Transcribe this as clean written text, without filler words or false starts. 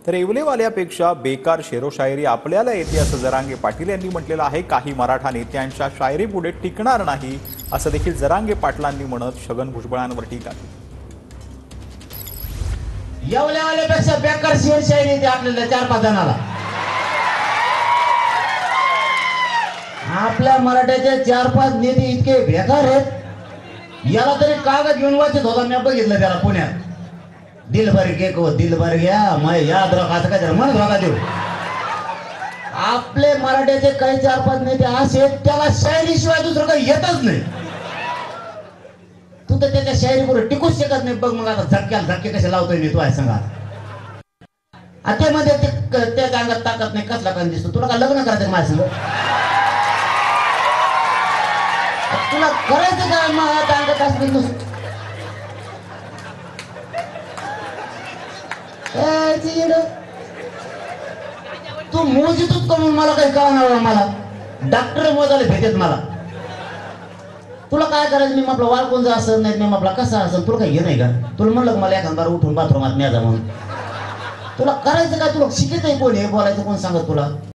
तर येवलेवाल्यापेक्षा बेकार शेरोशायरी आपल्याला येते असं जरांगे पाटील यांनी म्हटलेलं आहे। काही मराठा नेत्यांच्या शायरीपुढे टिकणार नाही असं देखील जरांगे पाटलांनी म्हणत छगन भुजबळांवर टीका केली। येवलेवाल्यापेक्षा बेकार शेरशायरी येते आपल्याला 4-5 जणाला। आपल्या मराठ्याचे 4-5 नेते इतके बेकार आहेत, याला तरी कागद घेऊन वाचत होता। मी बघितलं त्याला पुण्यात, दिल भर के को दिल भर गया मैं याद रखा काय म्हणत होता देऊ। आपले मराठ्याचे काही 4-5 नेते असे आहेत, त्याला शायरी शिवाय दुसरं काही येतच नाही। तू तर त्याच्या शायरीवर टिकूच शकत नाही। बघ मग आता झटके कसे लावतोय मी, तू आहे सांगा आता मध्ये त्याच्या अंगात ताकद नाही, कसला कान दिसतो तुला? का लग्न करायचं माझ्या संग? तुला करायचं काय? मग अंगात असं तू मोजितच करून मला काही कळणार? मला डॉक्टर मोजायला भेटत मला। तुला काय करायचं? मी आपला वाल कोणता असं नाही, मी आपला कसा असं, तुला काही हे नाही का? तुला म्हणलं मला एखादा बार उठून बाथरूमात न्यायचा म्हणून, तुला करायचं काय? तुला शिकत आहे कोण? हे बोलायचं कोण सांगत तुला?